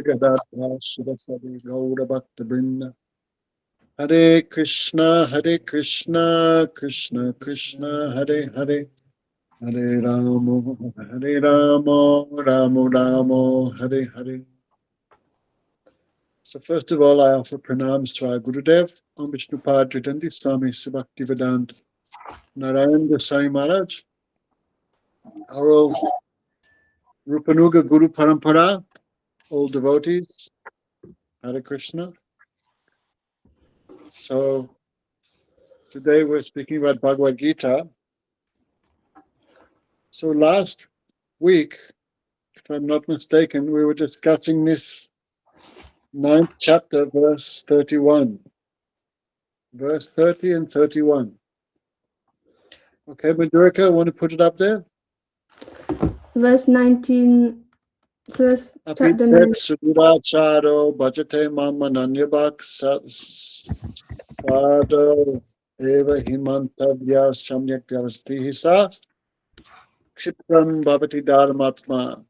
Gadadha Shivasadi Gaura Bhakta Brinda. Hare Krishna, Krishna Krishna, Hare Hare. Hare Ramo, Ramo Ramo, Hare Hare. So first of all, I offer pranams to our Gurudev, Om Vishnupad Tridanti Swami Sibhaktivedanta Narayan Desai Maharaj, our old Rupanuga Guru Parampara, old devotees, Hare Krishna. So today we're speaking about Bhagavad Gita. So last week, if I'm not mistaken, we were discussing this 9th chapter, verse 31. Verse 30 and 31. Okay, Madhurika, want to put it up there? Verse 19, so chapter 9. Suduracharo bhajate mama nanyabhak sado eva himantavya samyak vyavastihi sa kshipram bhavati dharmatma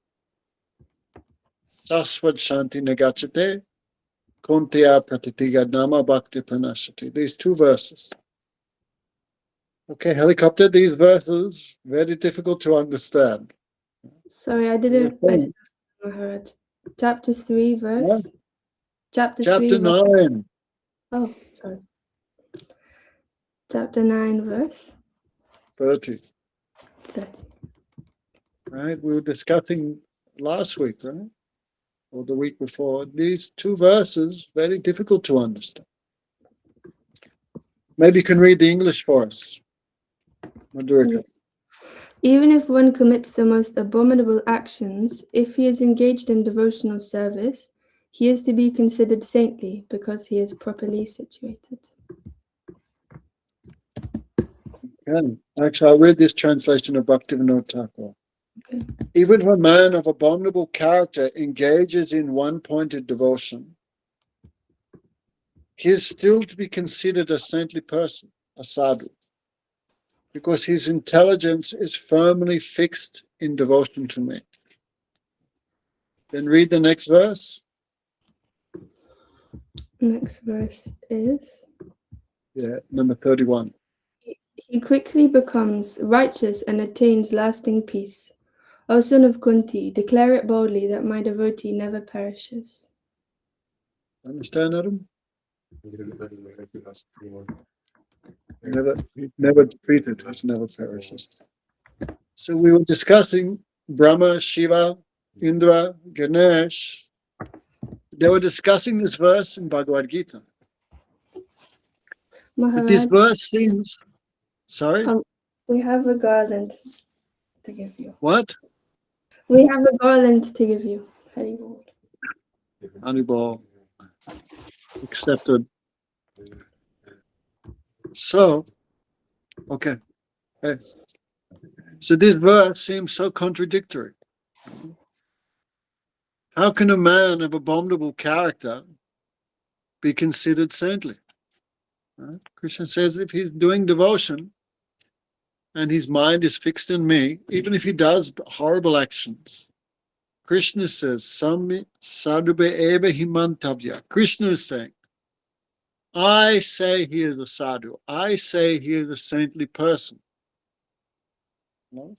sasvad shanti negachate kuntya pratitiga nama bhakti panashati. These two verses. Okay, helicopter, these verses, very difficult to understand. Sorry, I didn't heard. Chapter 3, verse? Yeah. Chapter 9. Oh, sorry. Chapter 9, verse? 30. 30. Right, we were discussing last week, right? Or the week before. These two verses, very difficult to understand. Maybe you can read the English for us. Madhurika. Yes. Even if one commits the most abominable actions, if he is engaged in devotional service, he is to be considered saintly because he is properly situated. Okay. Actually, I'll read this translation of Bhaktivinoda Thakura. Okay. Even if a man of abominable character engages in one-pointed devotion, he is still to be considered a saintly person, a sadhu, because his intelligence is firmly fixed in devotion to me. Then read the next verse. Next verse is... number 31. He quickly becomes righteous and attains lasting peace. O son of Kunti, declare it boldly that my devotee never perishes. Understand, Adam? Never defeated, it never perishes. So we were discussing Brahma, Shiva, Indra, Ganesh. They were discussing this verse in Bhagavad Gita. Maharaj, but this verse seems... Sorry? We have a garland to give you. What? We have a garland to give you. Haribol. Haribol. Accepted. So, okay. So this verse seems so contradictory. How can a man of abominable character be considered saintly? Right? Krishna says if he's doing devotion and his mind is fixed in me, even if he does horrible actions, Krishna says, Sadhube eva himantavya. Krishna is saying, I say he is a sadhu. I say he is a saintly person. No?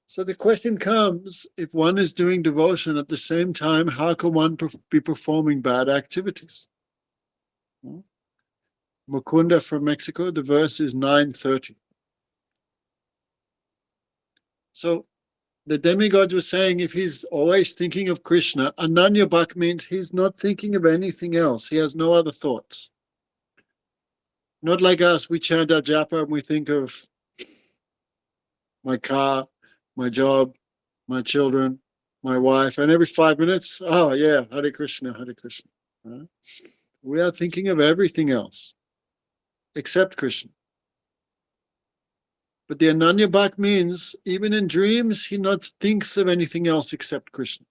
So the question comes, if one is doing devotion at the same time, how can one be performing bad activities? No? Mukunda from Mexico, the verse is 9:30. So the demigods were saying if he's always thinking of Krishna, Ananya Bhak means he's not thinking of anything else. He has no other thoughts. Not like us, we chant our japa and we think of my car, my job, my children, my wife, and every 5 minutes, oh yeah, Hare Krishna, Hare Krishna. Right? We are thinking of everything else except Krishna. But the Ananya Bhak means even in dreams, he not thinks of anything else except Krishna.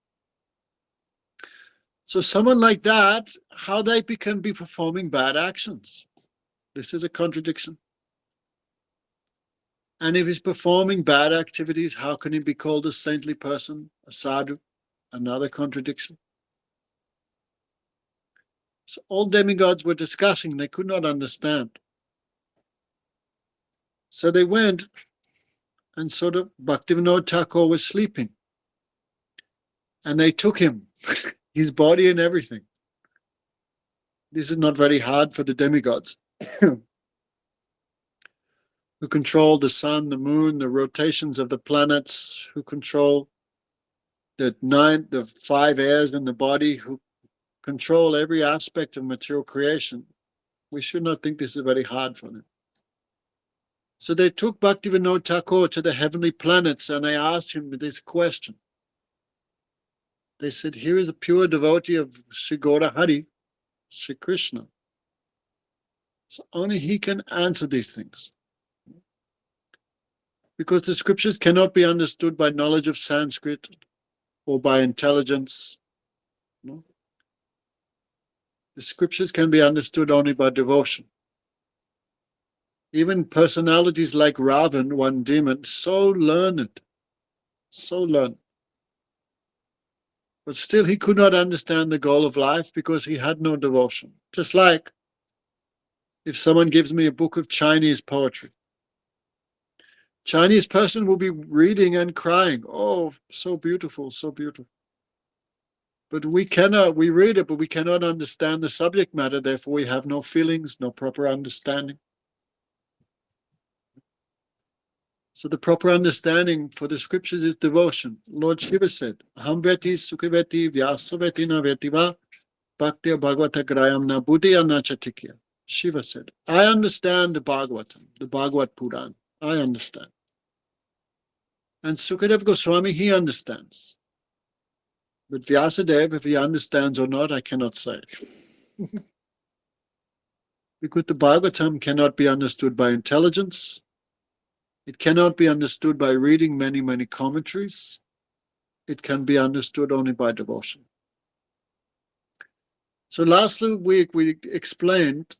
So someone like that, how they can be performing bad actions? This is a contradiction. And if he's performing bad activities, how can he be called a saintly person, a sadhu? Another contradiction. So all demigods were discussing, they could not understand. So they went and sort of, Bhaktivinoda Thakur was sleeping. And they took him, his body and everything. This is not very hard for the demigods who control the sun, the moon, the rotations of the planets, who control the 5 airs in the body, who control every aspect of material creation. We should not think this is very hard for them. So they took Bhaktivinoda Thakur to the heavenly planets and they asked him this question. They said, here is a pure devotee of Sri Gaura Hari, Sri Krishna. So only he can answer these things. Because the scriptures cannot be understood by knowledge of Sanskrit or by intelligence. No? The scriptures can be understood only by devotion. Even personalities like Ravan, one demon, so learned. But still he could not understand the goal of life because he had no devotion. Just like if someone gives me a book of Chinese poetry. Chinese person will be reading and crying. Oh, so beautiful, so beautiful. But we read it, but we cannot understand the subject matter. Therefore, we have no feelings, no proper understanding. So the proper understanding for the scriptures is devotion. Lord Shiva said, Aham veti sukhaveti vyasaveti na vetiva bhaktya bhagavata grayam na buddhiya na chatikya. Shiva said, I understand the Bhagavatam, the Bhagavad Puran. I understand. And Sukadev Goswami, he understands. But Vyasadeva, if he understands or not, I cannot say. Because the Bhagavatam cannot be understood by intelligence. It cannot be understood by reading many, many commentaries. It can be understood only by devotion. So last week we explained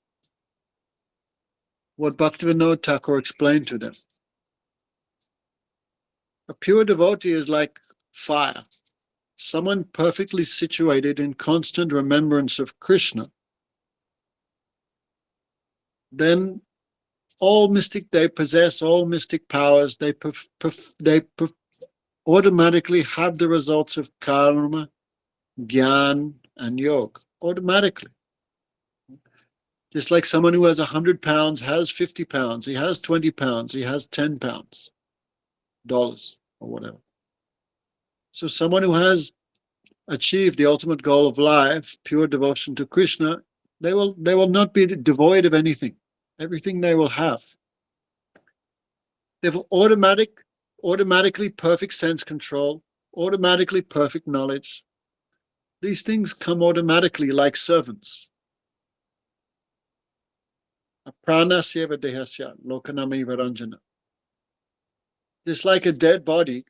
what Bhaktivinoda Thakur explained to them. A pure devotee is like fire. Someone perfectly situated in constant remembrance of Krishna. Then they possess all mystic powers. They automatically have the results of karma, jnana, and yoga. Automatically. Just like someone who has 100 pounds has 50 pounds. He has 20 pounds. He has 10 pounds. Dollars or whatever. So someone who has achieved the ultimate goal of life, pure devotion to Krishna, they will not be devoid of anything. Everything they will have. They have automatically perfect sense control, automatically perfect knowledge. These things come automatically like servants. Pranasyeva dehasya lokanami varanjana. Just like a dead body.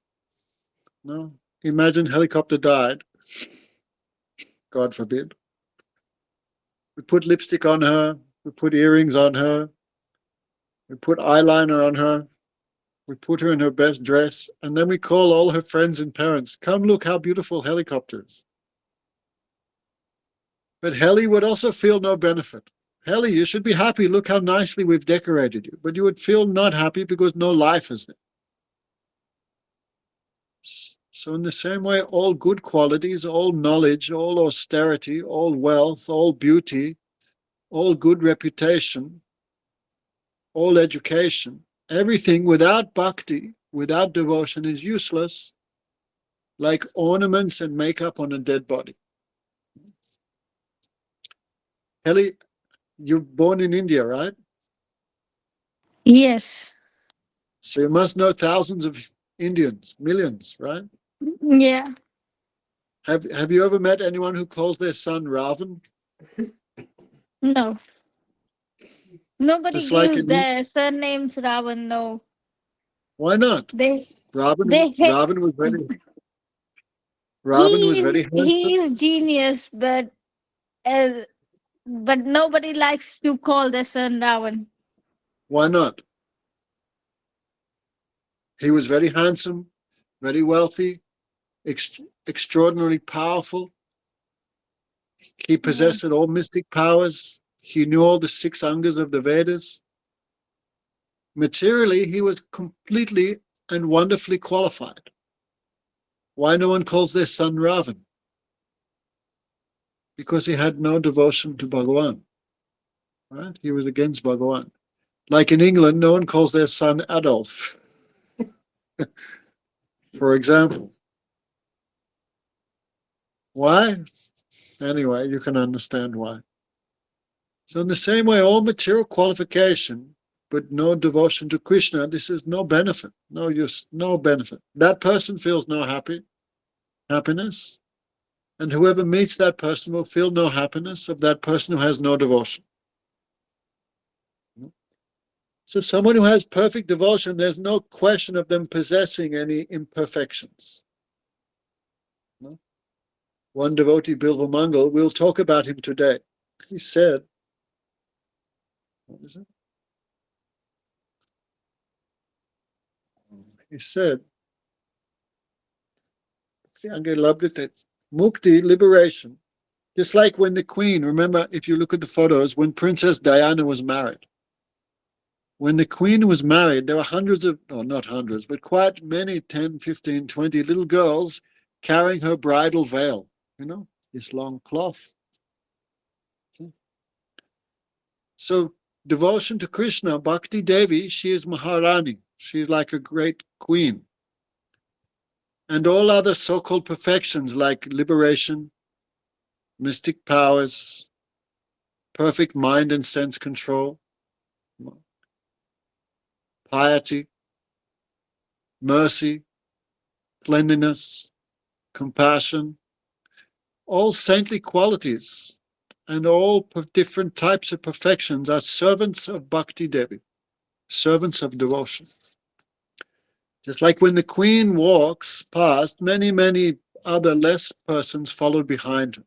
No, imagine helicopter died. God forbid. We put lipstick on her. We put earrings on her. We put eyeliner on her. We put her in her best dress. And then we call all her friends and parents. Come look how beautiful helicopter is. But Heli would also feel no benefit. Heli, you should be happy. Look how nicely we've decorated you. But you would feel not happy because no life is there. So in the same way, all good qualities, all knowledge, all austerity, all wealth, all beauty, all good reputation, all education, everything without bhakti, without devotion is useless, like ornaments and makeup on a dead body. Heli, you're born in India, right? Yes. So you must know thousands of Indians, millions, right? Yeah. Have you ever met anyone who calls their son Ravan? No. Nobody Just like gives their surnames Ravan. No. Why not? They Ravan was very handsome. he's genius, but nobody likes to call their son Ravan. Why not? He was very handsome, very wealthy, extraordinarily powerful. He possessed all mystic powers. He knew all the 6 angas of the Vedas. Materially, he was completely and wonderfully qualified. Why no one calls their son Ravan? Because he had no devotion to Bhagavan. Right? He was against Bhagavan. Like in England, no one calls their son Adolf, for example. Why? Anyway, you can understand why. So in the same way, all material qualification, but no devotion to Krishna, this is no benefit, no use, no benefit. That person feels no happiness, and whoever meets that person will feel no happiness of that person who has no devotion. So someone who has perfect devotion, there's no question of them possessing any imperfections. No? One devotee, Bilvamangala, we'll talk about him today. He said, what is it? He said, Mukti, liberation, just like when the queen, remember, if you look at the photos, when Princess Diana was married, when the queen was married, there were hundreds of, no, not hundreds, but quite many, 10, 15, 20 little girls carrying her bridal veil, this long cloth. So devotion to Krishna, Bhakti Devi, she is Maharani. She's like a great queen. And all other so-called perfections like liberation, mystic powers, perfect mind and sense control, piety, mercy, cleanliness, compassion, all saintly qualities and all different types of perfections are servants of Bhakti Devi, servants of devotion. Just like when the queen walks past, many, many other less persons follow behind her.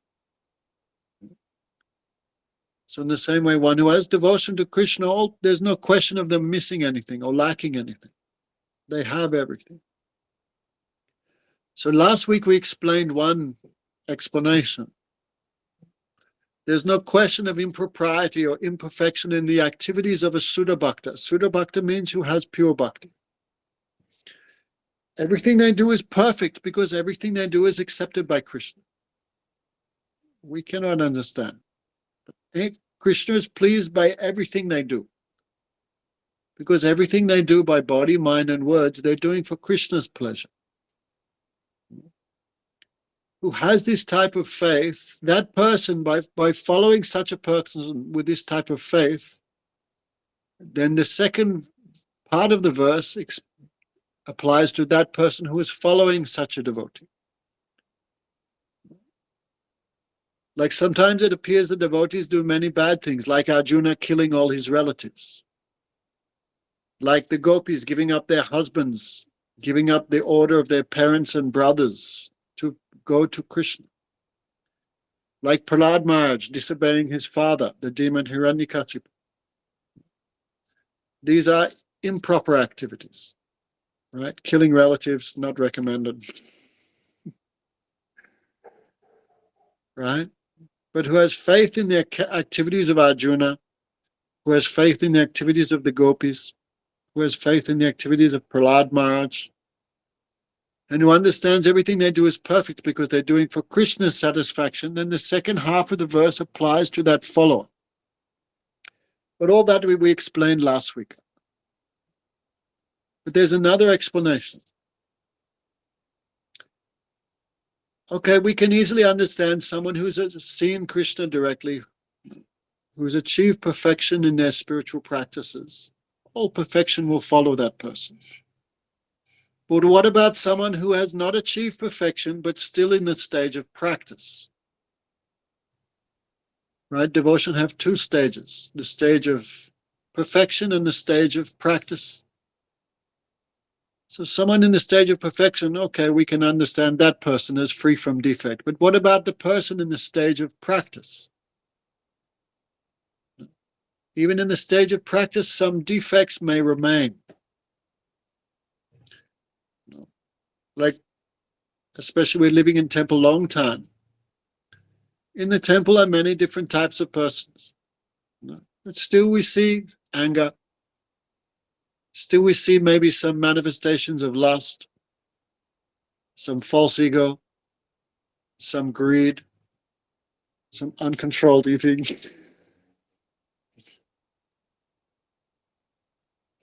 So in the same way, one who has devotion to Krishna, there's no question of them missing anything or lacking anything. They have everything. So last week we explained one explanation. There's no question of impropriety or imperfection in the activities of a Suddha Bhakta. Suddha Bhakta means who has pure bhakti. Everything they do is perfect because everything they do is accepted by Krishna. We cannot understand. Krishna is pleased by everything they do. Because everything they do by body, mind, and words, they're doing for Krishna's pleasure. Who has this type of faith, that person, by following such a person with this type of faith, then the second part of the verse applies to that person who is following such a devotee. Like sometimes it appears the devotees do many bad things, like Arjuna killing all his relatives. Like the gopis giving up their husbands, giving up the order of their parents and brothers to go to Krishna. Like Prahlad Maharaj disobeying his father, the demon Hiranyakashipu. These are improper activities, right? Killing relatives, not recommended. Right? But who has faith in the activities of Arjuna, who has faith in the activities of the gopis, who has faith in the activities of Prahlad Maharaj, and who understands everything they do is perfect because they're doing for Krishna's satisfaction, then the second half of the verse applies to that follower. But all that we explained last week. But there's another explanation. Okay, we can easily understand someone who's seen Krishna directly, who's achieved perfection in their spiritual practices. All perfection will follow that person. But what about someone who has not achieved perfection, but still in the stage of practice? Right? Devotion have 2 stages, the stage of perfection and the stage of practice. So someone in the stage of perfection, okay, we can understand that person is free from defect. But what about the person in the stage of practice? Even in the stage of practice, some defects may remain. Like, especially we're living in temple long time. In the temple are many different types of persons. But still we see anger. Still we see maybe some manifestations of lust, some false ego, some greed, some uncontrolled eating.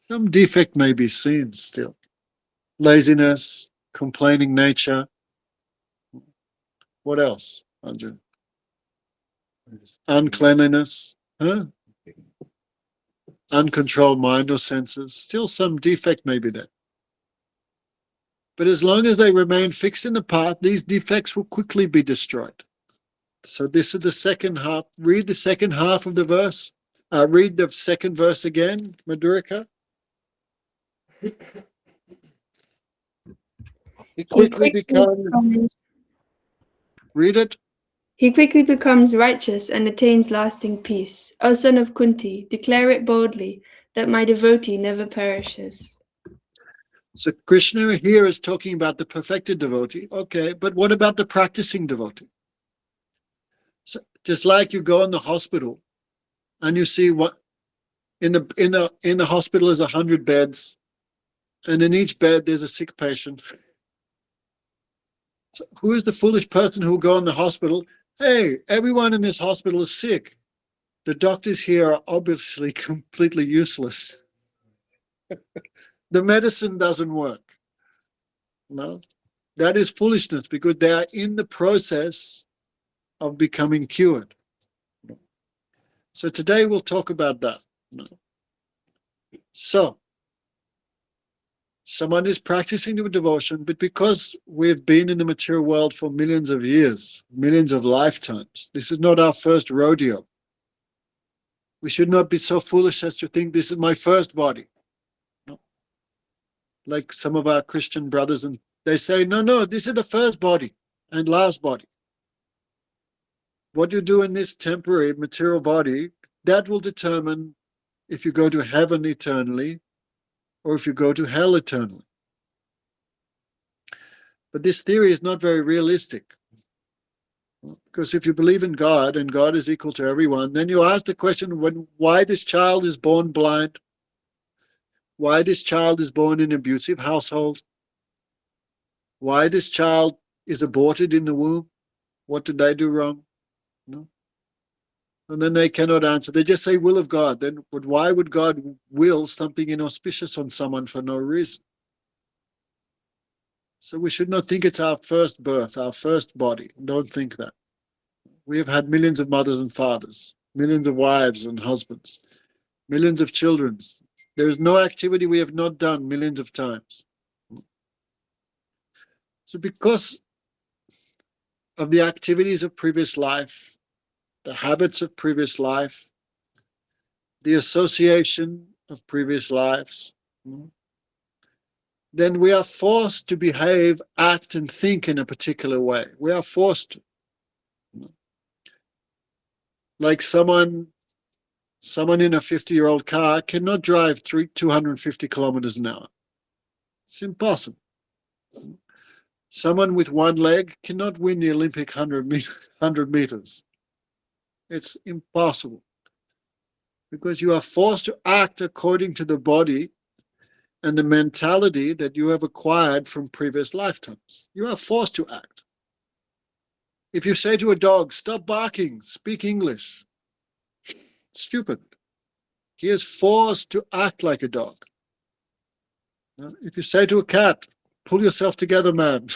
Some defect may be seen still. Laziness, complaining nature. What else, Arjun? Uncleanliness, uncontrolled mind or senses. Still some defect may be there. But as long as they remain fixed in the path, these defects will quickly be destroyed. So this is the second half. Read the second half of the verse. Read the second verse again, Madhurika. He quickly becomes. Read it. He quickly becomes righteous and attains lasting peace. O son of Kunti, declare it boldly, that my devotee never perishes. So Krishna here is talking about the perfected devotee. Okay, but what about the practicing devotee? So just like you go in the hospital and you see what in the hospital is 100 beds, and in each bed there's a sick patient. So who is the foolish person who will go in the hospital? Hey, everyone in this hospital is sick. The doctors here are obviously completely useless. The medicine doesn't work. No, that is foolishness because they are in the process of becoming cured. So today we'll talk about that. So, someone is practicing the devotion, but because we've been in the material world for millions of years, millions of lifetimes, this is not our first rodeo. We should not be so foolish as to think this is my first body. No. Like some of our Christian brothers, and they say, no, this is the first body and last body. What you do in this temporary material body, that will determine if you go to heaven eternally or if you go to hell eternally. But this theory is not very realistic. Because if you believe in God and God is equal to everyone, then you ask the question, why this child is born blind? Why this child is born in an abusive household? Why this child is aborted in the womb? What did they do wrong? No. And then they cannot answer. They just say will of God. Then why would God will something inauspicious on someone for no reason? So we should not think it's our first birth, our first body. Don't think that. We have had millions of mothers and fathers, millions of wives and husbands, millions of children. There is no activity we have not done millions of times. So because of the activities of previous life, the habits of previous life, the association of previous lives, then we are forced to behave, act, and think in a particular way. We are forced to. Like someone in a 50-year-old car cannot drive 250 kilometers an hour. It's impossible. Someone with one leg cannot win the Olympic 100 meters. It's impossible. Because you are forced to act according to the body and the mentality that you have acquired from previous lifetimes. You are forced to act. If you say to a dog, stop barking, speak English, stupid. He is forced to act like a dog. If you say to a cat, pull yourself together, man.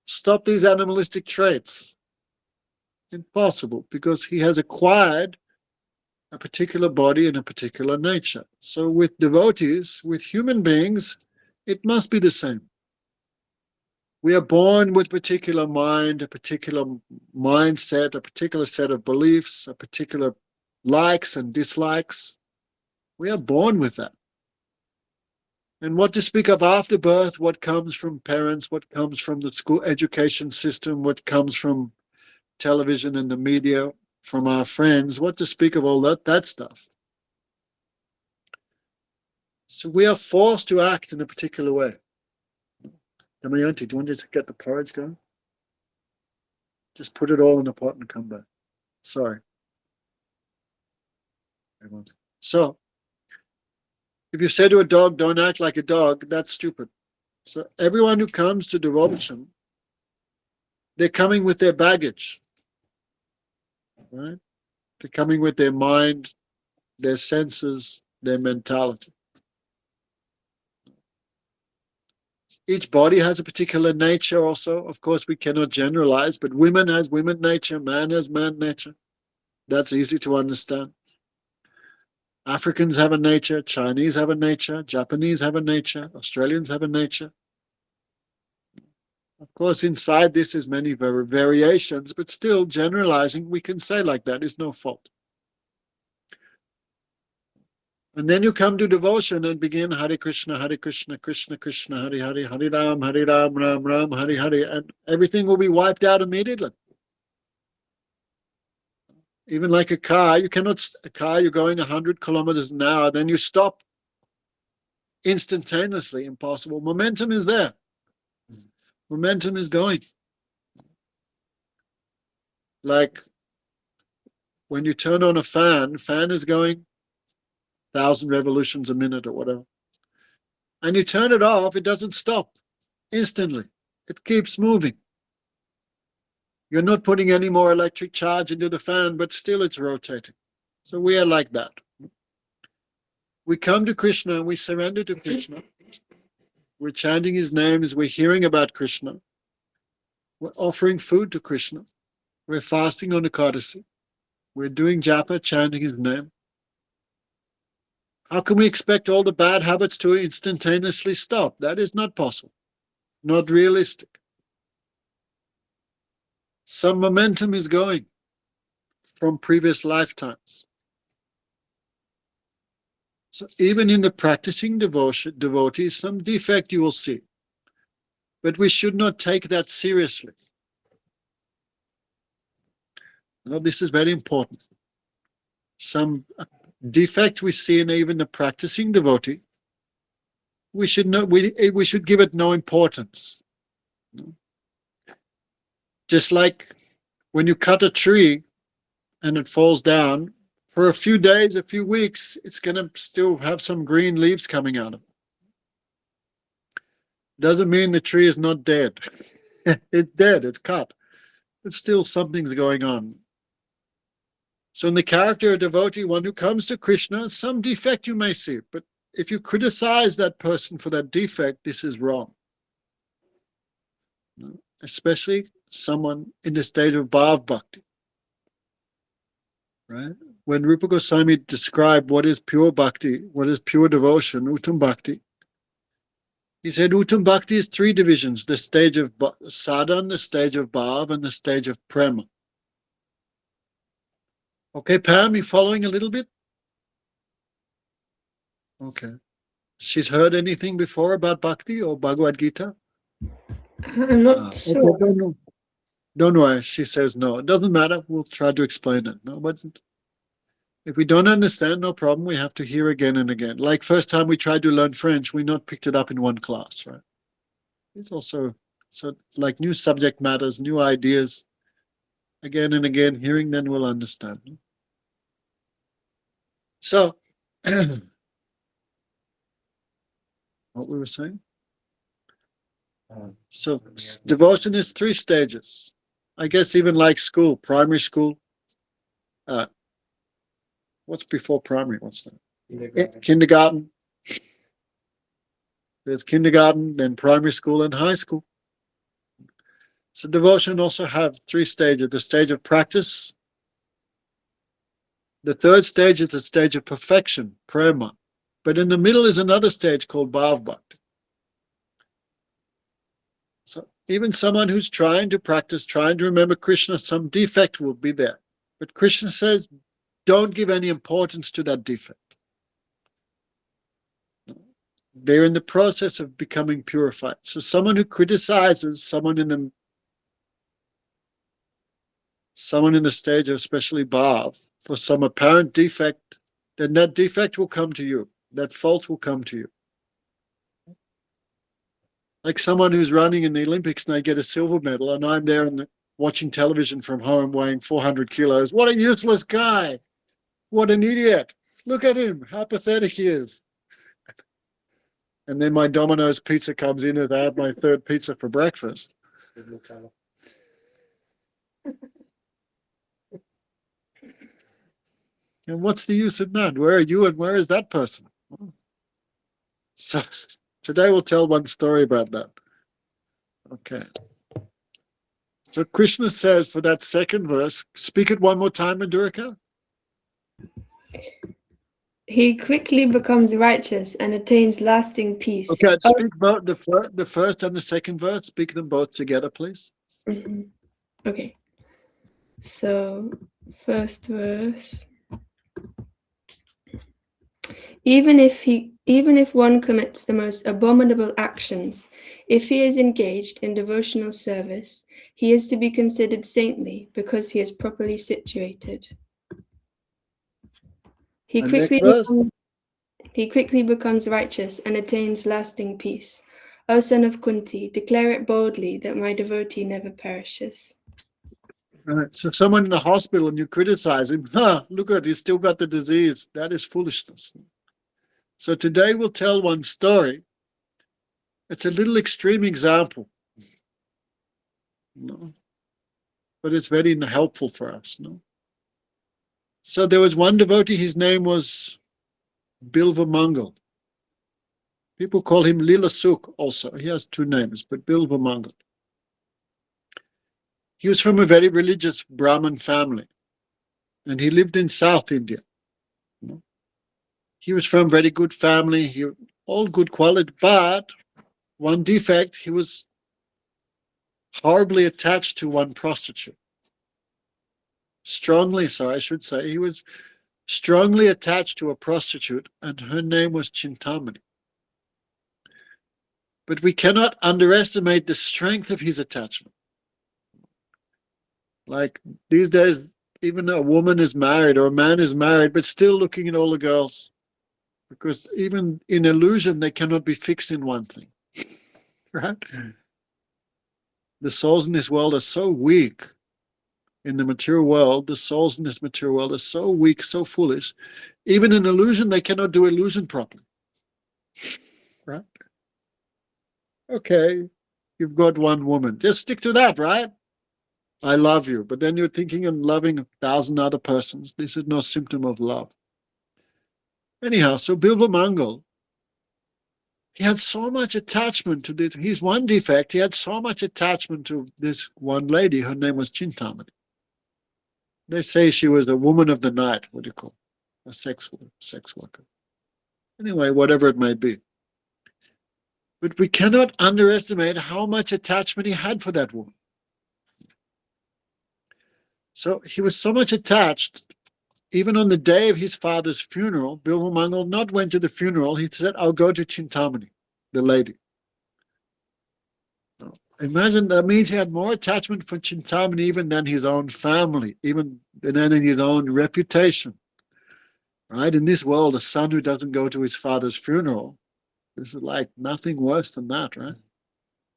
Stop these animalistic traits. Impossible, because he has acquired a particular body and a particular nature. So with devotees, with human beings, it must be the same. We are born with a particular mind, a particular mindset, a particular set of beliefs, a particular likes and dislikes. We are born with that. And what to speak of after birth, what comes from parents, what comes from the school education system, what comes from television and the media, from our friends, what to speak of all that stuff. So we are forced to act in a particular way. Damayanti, do you want to get the porridge going? Just put it all in a pot and come back. Sorry. So, if you say to a dog, don't act like a dog, that's stupid. So everyone who comes to devotion, they're coming with their baggage, right? They're coming with their mind, their senses, their mentality. Each body has a particular nature also. Of course, we cannot generalize, but women has women nature, man has man nature. That's easy to understand. Africans have a nature, Chinese have a nature, Japanese have a nature, Australians have a nature. Of course, inside this is many variations, but still generalizing, we can say like that is no fault. And then you come to devotion and begin Hare Krishna, Krishna Krishna, Hare Hare, Hare Ram, Ram Ram, Hare Hare, and everything will be wiped out immediately. Even like a car, you're going 100 kilometers an hour, then you stop instantaneously, impossible. Momentum is there. Momentum is going. Like when you turn on a fan is going 1,000 revolutions a minute or whatever. And you turn it off, it doesn't stop instantly. It keeps moving. You're not putting any more electric charge into the fan, but still it's rotating. So we are like that. We come to Krishna and we surrender to Krishna. We're chanting his names, we're hearing about Krishna. We're offering food to Krishna. We're fasting on Ekadasi. We're doing japa, chanting his name. How can we expect all the bad habits to instantaneously stop? That is not possible, not realistic. Some momentum is going from previous lifetimes. So even in the practicing devotees, some defect you will see. But we should not take that seriously. Now, this is very important. Some defect we see in even the practicing devotee, we should give it no importance. Just like when you cut a tree and it falls down, for a few days, a few weeks, it's going to still have some green leaves coming out of it. Doesn't mean the tree is not dead. It's dead, it's cut. But still something's going on. So in the character of devotee, one who comes to Krishna, some defect you may see. But if you criticize that person for that defect, this is wrong. Especially someone in the stage of Bhav Bhakti. Right? When Rupa Goswami described what is pure bhakti, what is pure devotion, Uttam Bhakti, he said Uttam Bhakti is 3 divisions, the stage of sadhan, the stage of bhav, and the stage of prema. Okay, Pam, you following a little bit? Okay. She's heard anything before about bhakti or Bhagavad Gita? I'm not sure. Okay, don't worry, she says no. It doesn't matter, we'll try to explain it. No, but if we don't understand, no problem, we have to hear again and again. Like first time we tried to learn French, we not picked it up in one class, right? It's also, so like new subject matters, new ideas, again and again, hearing, then we'll understand. So, what we were saying? So, devotion is 3 stages. I guess even like school, primary school. What's before primary? What's that? Kindergarten. There's kindergarten, then primary school and high school. So devotion also have 3 stages. The stage of practice. The 3rd stage is the stage of perfection, prema. But in the middle is another stage called Bhav Bhakti. So even someone who's trying to practice, trying to remember Krishna, some defect will be there. But Krishna says, don't give any importance to that defect. They're in the process of becoming purified. So someone who criticizes someone in the stage of especially Bhav for some apparent defect, then that defect will come to you. That fault will come to you. Like someone who's running in the Olympics and they get a silver medal and I'm there watching television from home, weighing 400 kilos. What a useless guy. What an idiot. Look at him. How pathetic he is. And then my Domino's pizza comes in and I have my third pizza for breakfast. And what's the use of that? Where are you and where is that person? So today we'll tell one story about that. Okay. So Krishna says for that second verse, speak it one more time, Madhurika. He quickly becomes righteous and attains lasting peace. Okay, speak both the first and the second verse. Speak them both together, please. Mhm. Okay. So, first verse. Even if one commits the most abominable actions, if he is engaged in devotional service, he is to be considered saintly because he is properly situated. He quickly becomes righteous and attains lasting peace. O son of Kunti, declare it boldly that my devotee never perishes. Right. So someone in the hospital and you criticize him, look at it, he's still got the disease. That is foolishness. So today we'll tell one story. It's a little extreme example, no? But it's very helpful for us. No? So there was one devotee, his name was Bilvamangala. People call him Lila Suk also. He has two names, but Bilvamangala. He was from a very religious Brahmin family, and he lived in South India. He was from a very good family, all good quality, but one defect, he was horribly attached to one prostitute. Strongly so, I should say. He was strongly attached to a prostitute, and her name was Chintamani. But we cannot underestimate the strength of his attachment. Like these days, even a woman is married or a man is married, but still looking at all the girls. Because even in illusion, they cannot be fixed in one thing. Right? The souls in this world are so weak. In the material world, the souls in this material world are so weak, so foolish. Even in illusion, they cannot do illusion properly. Right? Okay, you've got one woman. Just stick to that, right? I love you. But then you're thinking of loving 1,000 other persons. This is no symptom of love. Anyhow, so Bilvamangala, he had so much attachment to this. His one defect, he had so much attachment to this one lady. Her name was Chintamani. They say she was a woman of the night. What do you call it? A sex worker. Anyway, whatever it may be. But we cannot underestimate how much attachment he had for that woman. So he was so much attached, even on the day of his father's funeral, Bilvamangala not went to the funeral. He said, I'll go to Chintamani, the lady. Imagine, that means he had more attachment for Chintamani even than his own family, even than in his own reputation. Right? In this world, a son who doesn't go to his father's funeral, this is like nothing worse than that, right?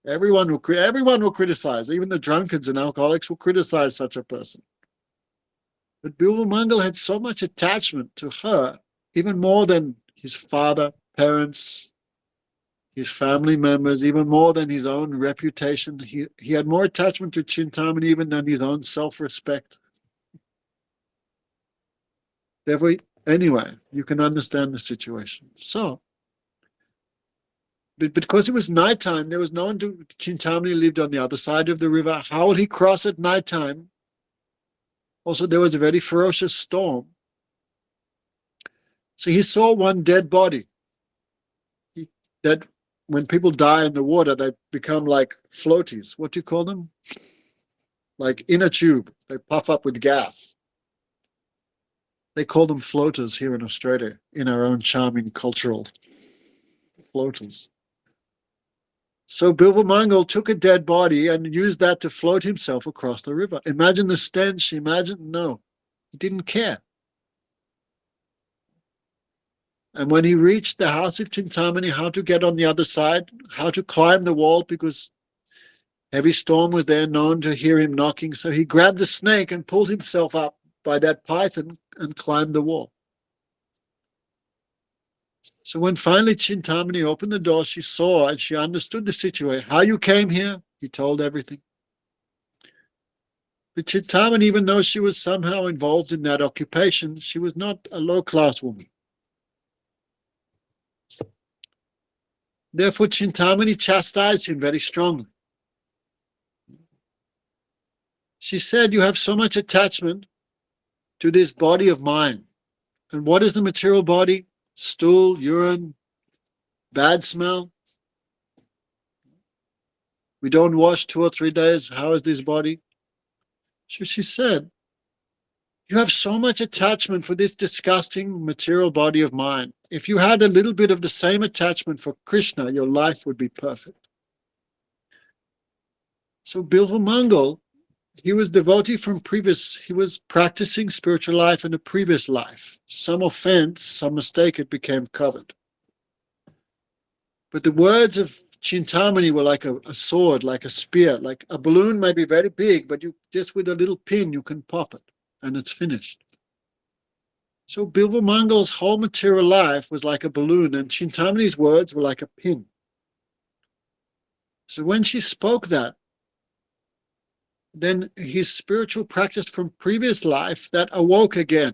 Everyone will criticize. Even the drunkards and alcoholics will criticize such a person. But Bilvamangala had so much attachment to her, even more than his father, parents, his family members, even more than his own reputation. He had more attachment to Chintamani even than his own self-respect. Therefore, anyway, you can understand the situation. So, but because it was nighttime, there was no one to. Chintamani lived on the other side of the river. How would he cross at nighttime? Also, there was a very ferocious storm. So he saw one dead body. That when people die in the water, they become like floaties. What do you call them? Like in a tube. They puff up with gas. They call them floaters here in Australia, in our own charming cultural floaters. So Bilvamangala took a dead body and used that to float himself across the river. Imagine the stench. No, he didn't care. And when he reached the house of Chintamani, how to get on the other side, how to climb the wall, because Heavy storm was there, known to hear him knocking, so he grabbed a snake and pulled himself up by that python and climbed the wall. So when finally Chintamani opened the door, she saw and she understood the situation. How you came here? He told everything. But Chintamani, even though she was somehow involved in that occupation, she was not a low-class woman. Therefore, Chintamani chastised him very strongly. She said, you have so much attachment to this body of mine. And what is the material body? Stool, urine, bad smell. We don't wash 2 or 3 days. How is this body? So she said, you have so much attachment for this disgusting material body of mine. If you had a little bit of the same attachment for Krishna, your life would be perfect. So Bilvamangala, he was devotee from he was practicing spiritual life in a previous life. Some offense, some mistake, it became covered. But the words of Chintamani were like a sword, like a spear, like a balloon may be very big, but you just with a little pin, you can pop it and it's finished. So Bilvamangala's whole material life was like a balloon and Chintamani's words were like a pin. So when she spoke that, then his spiritual practice from previous life that awoke again.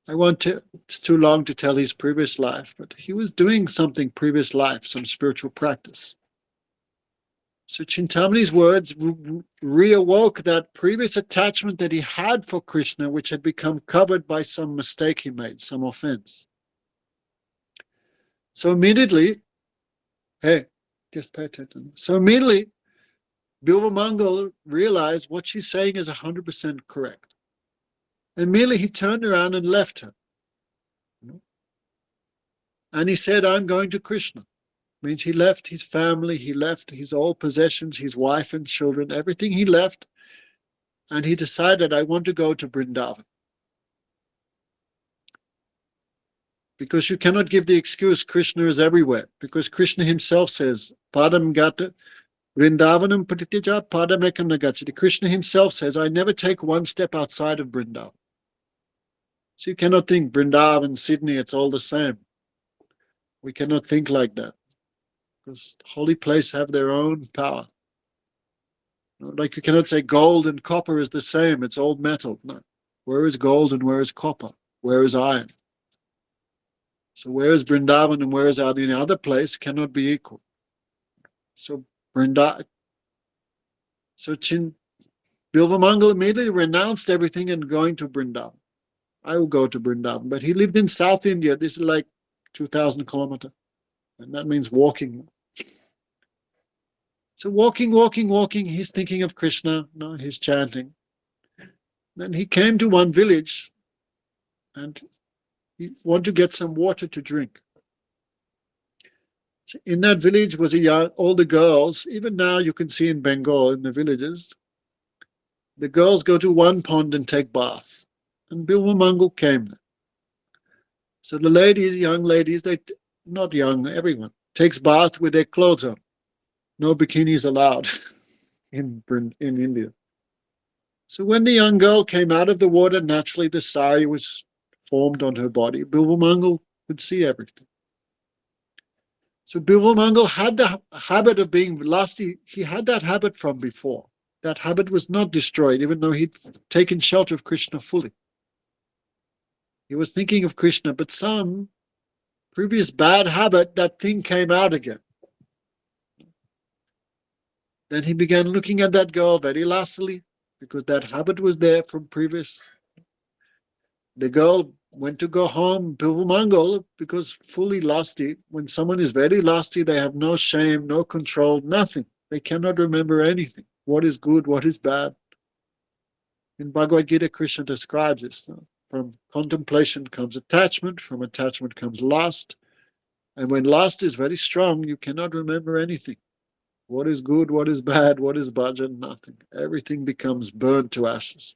It's too long to tell his previous life, but he was doing something previous life, some spiritual practice. So Chintamani's words reawoke that previous attachment that he had for Krishna, which had become covered by some mistake he made, some offense. So immediately, hey, just pay attention. So immediately, Bilvamangala realized what she's saying is 100% correct. Immediately he turned around and left her. And he said, I'm going to Krishna. Means he left his family, he left his old possessions, his wife and children, everything he left. And he decided, I want to go to Vrindavan. Because you cannot give the excuse Krishna is everywhere. Because Krishna himself says, Padam Gata, Vrindavanam Patityaja Padamekam Nagachati. Krishna himself says, I never take one step outside of Vrindavan. So you cannot think Vrindavan, Sydney, it's all the same. We cannot think like that. Because holy places have their own power. Like you cannot say gold and copper is the same, it's old metal. No. Where is gold and where is copper? Where is iron? So where is Vrindavan and where is any other place cannot be equal. So Bilvamangala immediately renounced everything and going to Vrindavan. I will go to Vrindavan. But he lived in South India. This is like 2,000 kilometers. And that means walking. So walking, he's thinking of Krishna. No, he's chanting. Then he came to one village and he wanted to get some water to drink. So in that village was all the girls. Even now you can see in Bengal, in the villages, the girls go to one pond and take bath. And Bilvamangala came there. So the ladies, young ladies, not young, everyone, takes bath with their clothes on. No bikinis allowed in India. So when the young girl came out of the water, naturally the sari was formed on her body. Bilvamangala could see everything. So Bilvamangala had the habit of being lusty. He had that habit from before. That habit was not destroyed, even though he'd taken shelter of Krishna fully. He was thinking of Krishna, but some previous bad habit, that thing came out again. Then he began looking at that girl very lustily, because that habit was there from previous. The girl went to go home, Bilvamangala, because fully lusty. When someone is very lusty, they have no shame, no control, nothing. They cannot remember anything. What is good, what is bad. In Bhagavad Gita, Krishna describes this. From contemplation comes attachment, from attachment comes lust. And when lust is very strong, you cannot remember anything. What is good, what is bad, what is bhajan, nothing. Everything becomes burned to ashes.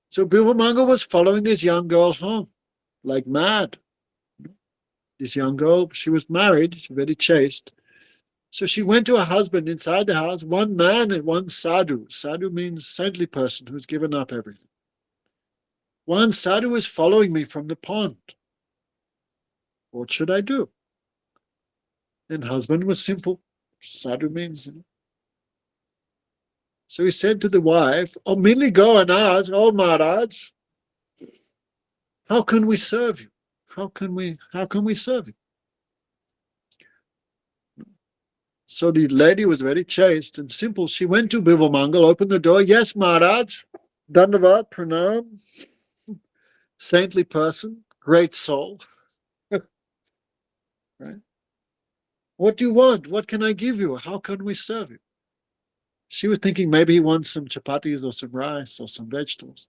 So Bilvamangala was following this young girl home, like mad. This young girl, she was married, very chaste. So she went to her husband inside the house, one man and one sadhu. Sadhu means saintly person who's given up everything. One sadhu is following me from the pond. What should I do? And husband was simple. Sadhu means, So he said to the wife, immediately go and ask, oh Maharaj, how can we serve you? How can we serve you? So the lady was very chaste and simple. She went to Bilvamangala, opened the door. Yes, Maharaj, Dandavat, Pranam, saintly person, great soul. Right? What do you want? What can I give you? How can we serve you? She was thinking maybe he wants some chapatis or some rice or some vegetables.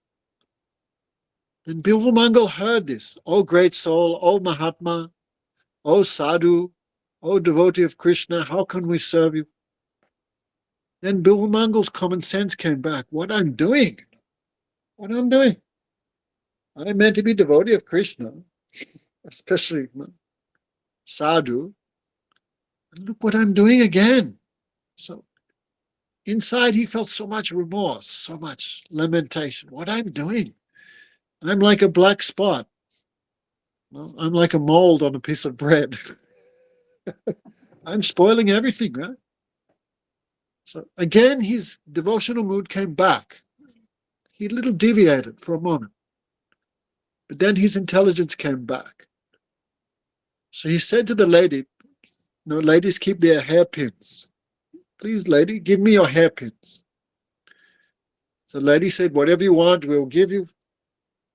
Then Bilvamangala heard this. Oh, great soul, oh, Mahatma, oh, sadhu, oh, devotee of Krishna, how can we serve you? Then Bilvamangala's common sense came back. What I'm doing? I'm meant to be devotee of Krishna, especially sadhu. And look what I'm doing again. So inside he felt so much remorse, so much lamentation. What I'm doing? I'm like a black spot. Well, I'm like a mold on a piece of bread. I'm spoiling everything, right? So again, his devotional mood came back. He a little deviated for a moment. But then his intelligence came back. So he said to the lady, no, ladies keep their hairpins. Please, lady, give me your hairpins. So the lady said, whatever you want, we'll give you.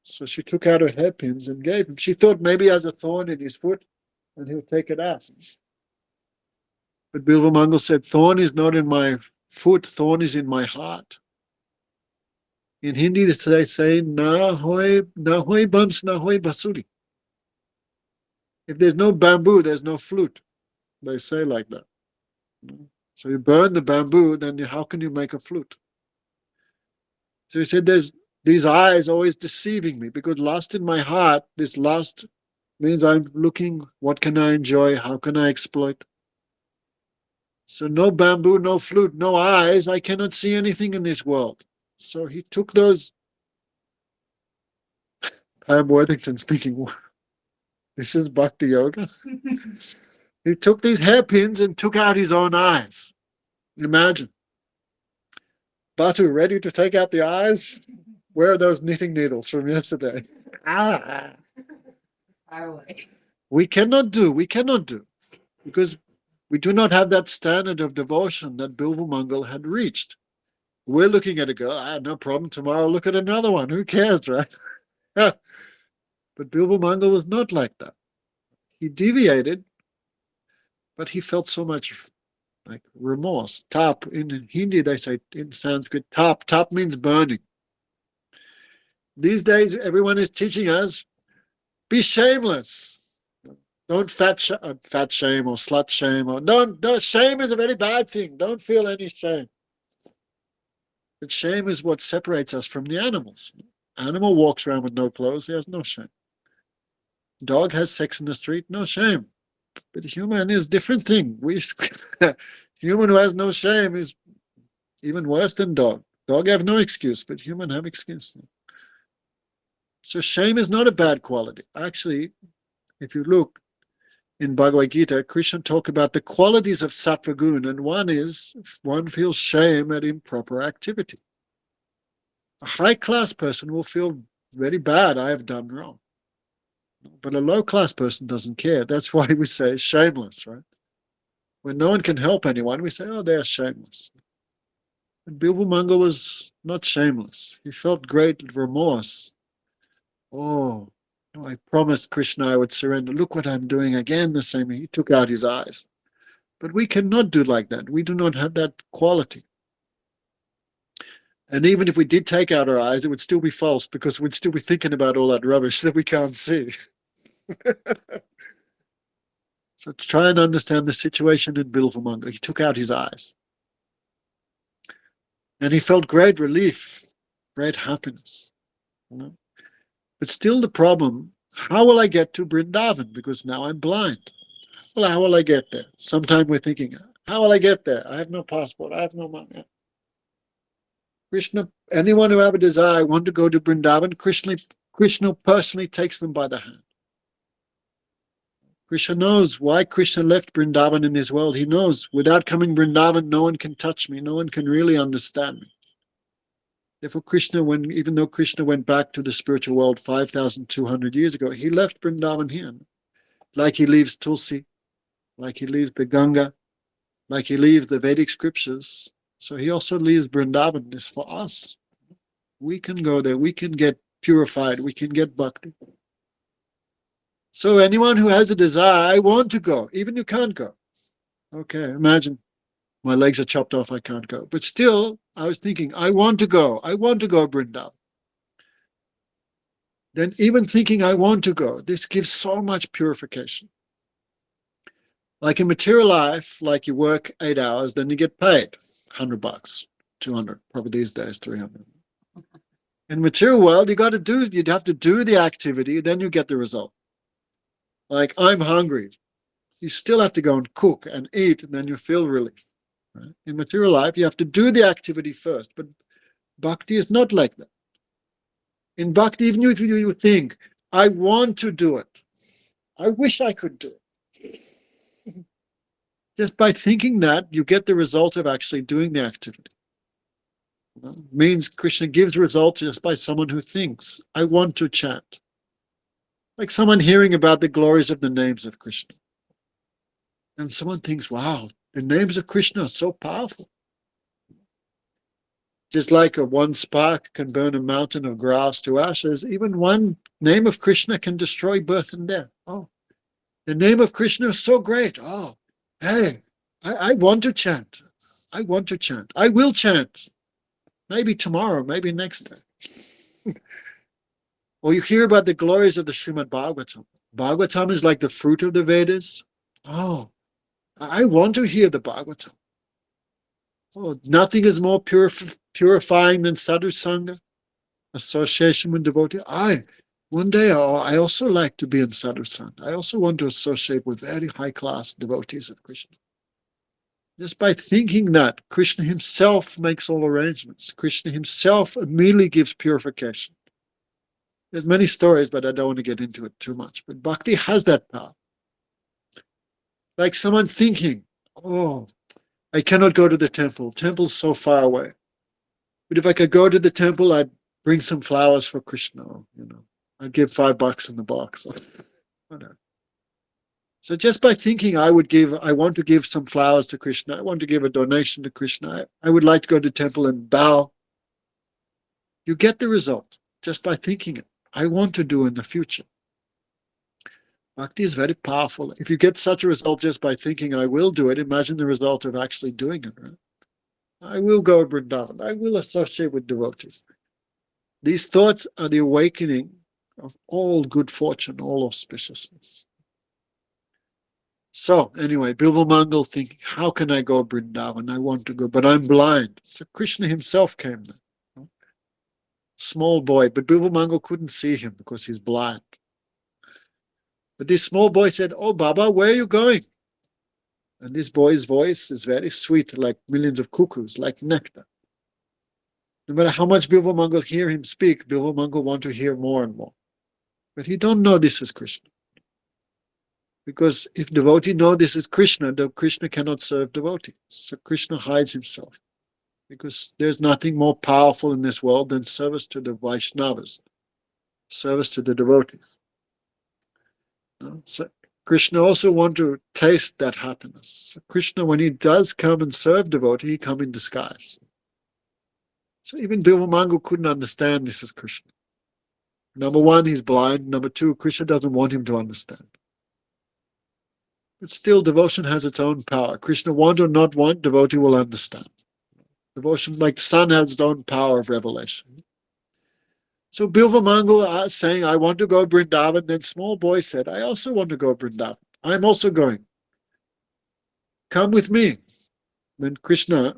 So she took out her hairpins and gave him. She thought maybe he has a thorn in his foot and he'll take it out. But Bilvamangala said, thorn is not in my foot, thorn is in my heart. In Hindi, they say, na hoy bams, na hoy basuri. If there's no bamboo, there's no flute. They say like that. So you burn the bamboo, then how can you make a flute? So he said, there's these eyes always deceiving me, because lust in my heart, this lust means I'm looking, what can I enjoy? How can I exploit? So no bamboo, no flute, no eyes, I cannot see anything in this world. So he took those, Pam Worthington's thinking, this is bhakti yoga? He took these hairpins and took out his own eyes. Imagine. Batu, ready to take out the eyes? Where are those knitting needles from yesterday? We cannot do, because we do not have that standard of devotion that Bilvamangala had reached. We're looking at a girl, no problem, tomorrow I'll look at another one, who cares, right? But Bilvamangala was not like that. He deviated, but he felt so much like remorse. Tap, in Hindi they say, in Sanskrit, tap means burning. These days everyone is teaching us, be shameless. Don't fat shame or slut shame, or don't shame is a very bad thing. Don't feel any shame. But shame is what separates us from the animals. Animal walks around with no clothes, he has no shame. Dog has sex in the street, no shame. But human is a different thing. Human who has no shame is even worse than dog. Dog have no excuse, but human have excuse. So shame is not a bad quality. Actually, if you look in Bhagavad Gita, Krishna talks about the qualities of sattva guna, and one is one feels shame at improper activity. A high-class person will feel very bad, I have done wrong. But a low-class person doesn't care. That's why we say shameless, right? When no one can help anyone, we say, oh, they're shameless. And Bilvamangala was not shameless. He felt great remorse. Oh, no, I promised Krishna I would surrender. Look what I'm doing again, the same. He took out his eyes. But we cannot do like that. We do not have that quality. And even if we did take out our eyes, it would still be false, because we'd still be thinking about all that rubbish that we can't see. So try and understand the situation in Bilvamangala. He took out his eyes. And he felt great relief, great happiness. But still the problem, how will I get to Vrindavan? Because now I'm blind. Well, how will I get there? Sometimes we're thinking, How will I get there? I have no passport. I have no money. Krishna, anyone who have a desire, want to go to Vrindavan, Krishna personally takes them by the hand. Krishna knows why Krishna left Vrindavan in this world. He knows without coming Vrindavan, no one can touch me. No one can really understand me. Therefore, even though Krishna went back to the spiritual world 5,200 years ago, he left Vrindavan here. Like he leaves Tulsi, like he leaves the Ganga, like he leaves the Vedic scriptures. So he also leaves Vrindavan. This for us. We can go there. We can get purified. We can get bhakti. So anyone who has a desire, I want to go, even you can't go. Okay, imagine my legs are chopped off, I can't go. But still, I was thinking, I want to go Vrindavan. Then even thinking I want to go, this gives so much purification. Like in material life, like you work 8 hours, then you get paid $100, 200, probably these days 300. In material world, you'd have to do the activity, then you get the result. Like, I'm hungry. You still have to go and cook and eat, and then you feel relief. Right? In material life, you have to do the activity first. But bhakti is not like that. In bhakti, even if you think, I want to do it, I wish I could do it. Just by thinking that, you get the result of actually doing the activity. It means Krishna gives results just by someone who thinks, I want to chant. Like someone hearing about the glories of the names of Krishna. And someone thinks, wow, the names of Krishna are so powerful. Just like one spark can burn a mountain of grass to ashes, even one name of Krishna can destroy birth and death. Oh, the name of Krishna is so great. Oh, hey, I want to chant. I want to chant. I will chant. Maybe tomorrow, maybe next day. Or you hear about the glories of the Srimad Bhagavatam. Bhagavatam is like the fruit of the Vedas. Oh, I want to hear the Bhagavatam. Oh, nothing is more purifying than sadhu sangha, association with devotees. One day I also like to be in sadhu sangha. I also want to associate with very high class devotees of Krishna. Just by thinking that, Krishna himself makes all arrangements. Krishna himself immediately gives purification. There's many stories, but I don't want to get into it too much. But bhakti has that power. Like someone thinking, oh, I cannot go to the temple. Temple's so far away. But if I could go to the temple, I'd bring some flowers for Krishna. I'd give $5 in the box. Whatever. So just by thinking I want to give some flowers to Krishna, I want to give a donation to Krishna, I would like to go to the temple and bow. You get the result just by thinking it. I want to do in the future. Bhakti is very powerful. If you get such a result just by thinking I will do it, imagine the result of actually doing it. Right? I will go to Vrindavan. I will associate with devotees. These thoughts are the awakening of all good fortune, all auspiciousness. So anyway, Bilvamangala thinking, how can I go to Vrindavan? I want to go, but I'm blind. So Krishna himself came there. Small boy, but Bilvamangala couldn't see him because he's blind. But this small boy said, oh, Baba, where are you going? And this boy's voice is very sweet, like millions of cuckoos, like nectar. No matter how much Bilvamangala hear him speak, Bilvamangala want to hear more and more. But he don't know this is Krishna. Because if devotee know this is Krishna, then Krishna cannot serve devotee. So Krishna hides himself. Because there's nothing more powerful in this world than service to the Vaishnavas, service to the devotees. So Krishna also wants to taste that happiness. So Krishna, when he does come and serve devotee, he comes in disguise. So even Bilvamangala couldn't understand this is Krishna. Number one, he's blind. Number two, Krishna doesn't want him to understand. But still, devotion has its own power. Krishna want or not want, devotee will understand. Devotion, like the sun, has its own power of revelation. So Bilvamangala saying, I want to go to Vrindavan. Then small boy said, I also want to go to Vrindavan. I'm also going. Come with me. Then Krishna,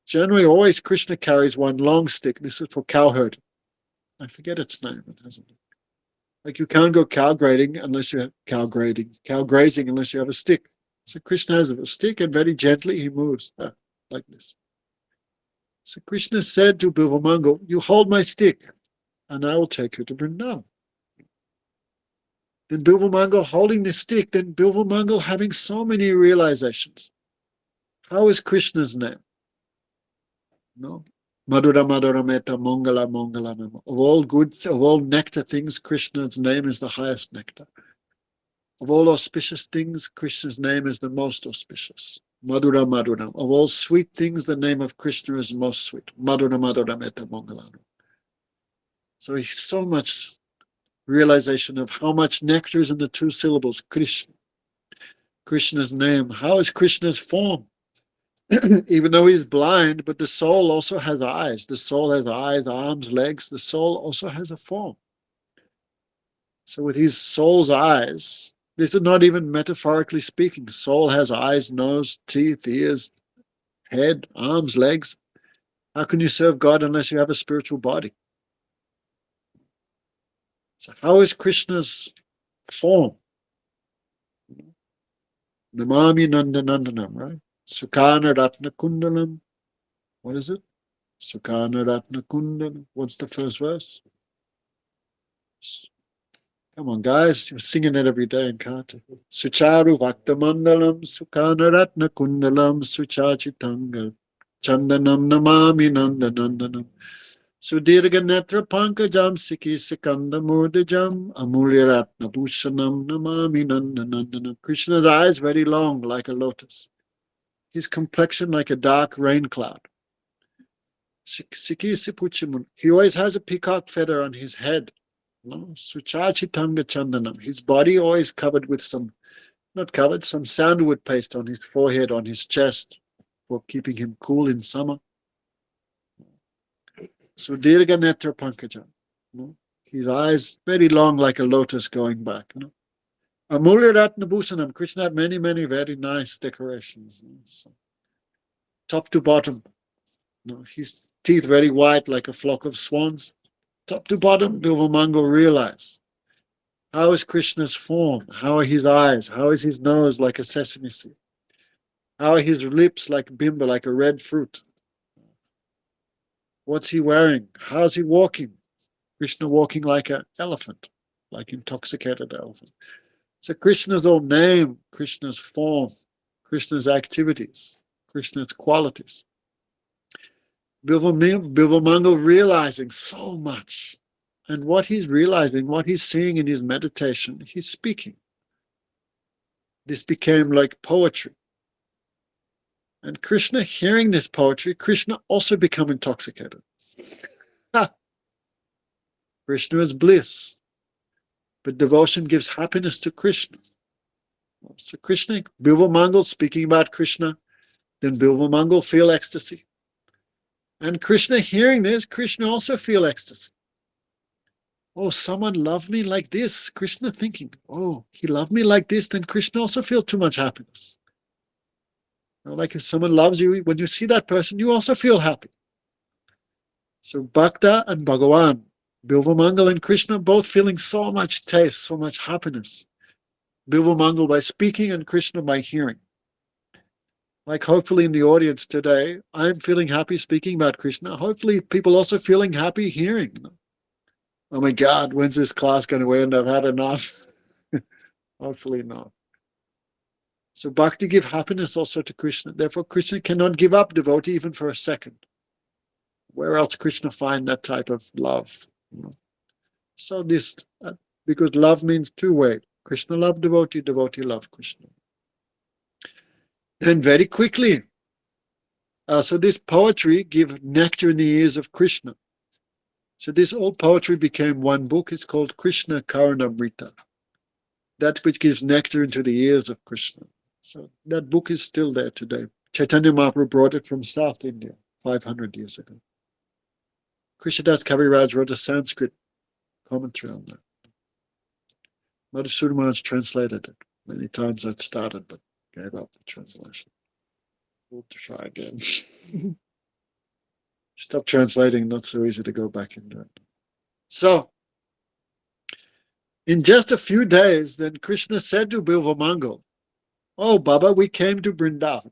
generally always Krishna carries one long stick. This is for cow herding. I forget its name. It hasn't. Like you can't go cow grazing unless you have cow grazing unless you have a stick. So Krishna has a stick and very gently he moves like this. So Krishna said to Bilvamangala, you hold my stick and I will take you to Vrindavan. Then Bilvamangala holding the stick, then Bilvamangala having so many realizations. How is Krishna's name? No. Madhura Madhura Meta Mongala Mongala Nama. Of all nectar things, Krishna's name is the highest nectar. Of all auspicious things, Krishna's name is the most auspicious. Madhura Madhura. Of all sweet things, the name of Krishna is most sweet. Madhura Madhura Meta Mongala Nama. So so much realization of how much nectar is in the two syllables, Krishna. Krishna's name. How is Krishna's form? Even though he's blind, but the soul also has eyes. The soul has eyes, arms, legs. The soul also has a form. So with his soul's eyes, this is not even metaphorically speaking. Soul has eyes, nose, teeth, ears, head, arms, legs. How can you serve God unless you have a spiritual body? So how is Krishna's form? Namami Nandanandanam, right? Sukhana Ratna Kundalam. What is it? Sukhana Ratna Kundalam. What's the first verse? Come on, guys. You're singing it every day in Kata. Sucharu Vaktamandalam, Sukhana Ratna Kundalam, Suchachitanga, Chandanam Namami Nandanandanam. Sudirga Netra Pankajam, Sikhi Sikanda Murdajam, Amulya Ratna Bhushanam Namami Nandanandanam. Krishna's eyes very long, like a lotus. His complexion like a dark rain cloud. He always has a peacock feather on his head. Suchachitanga Chandanam. His body always covered with some sandalwood paste on his forehead, on his chest, for keeping him cool in summer. Sudirga Netra Pankajam. His eyes very long like a lotus going back. Amulya Ratna Bhushanam. Krishna had many, many very nice decorations. So, top to bottom. His teeth very white like a flock of swans. Top to bottom, Bilvamangala realized. How is Krishna's form? How are his eyes? How is his nose like a sesame seed? How are his lips like bimba, like a red fruit? What's he wearing? How's he walking? Krishna walking like an elephant, like intoxicated elephant. So Krishna's own name, Krishna's form, Krishna's activities, Krishna's qualities. Bilvamangala realizing so much. And what he's realizing, what he's seeing in his meditation, he's speaking. This became like poetry. And Krishna, hearing this poetry, Krishna also become intoxicated. Krishna is bliss. But devotion gives happiness to Krishna. So Krishna, Bilvamangala speaking about Krishna, then Bilvamangala feel ecstasy. And Krishna hearing this, Krishna also feel ecstasy. Oh, someone loved me like this. Krishna thinking, oh, he loved me like this, then Krishna also feel too much happiness. Like if someone loves you, when you see that person, you also feel happy. So Bhakta and Bhagavan, Bilvamangala and Krishna, both feeling so much taste, so much happiness. Bilvamangala by speaking and Krishna by hearing. Like hopefully in the audience today, I'm feeling happy speaking about Krishna. Hopefully people also feeling happy hearing. Oh my God, when's this class going to end? I've had enough. Hopefully not. So bhakti give happiness also to Krishna. Therefore Krishna cannot give up devotee even for a second. Where else Krishna find that type of love? So this, because love means two-way. Krishna love devotee, devotee love Krishna. Then very quickly, so this poetry give nectar in the ears of Krishna. So this old poetry became one book. It's called Krishna Karanamrita. That which gives nectar into the ears of Krishna. So that book is still there today. Chaitanya Mahaprabhu brought it from South India 500 years ago. Krishnadas Kaviraj wrote a Sanskrit commentary on that. Madhusudana Maharaj translated it. Many times I'd started, but gave up the translation. We'll try again. Stop translating, not so easy to go back into it. So, in just a few days, then Krishna said to Bilvamangala, Oh, Baba, we came to Vrindavan.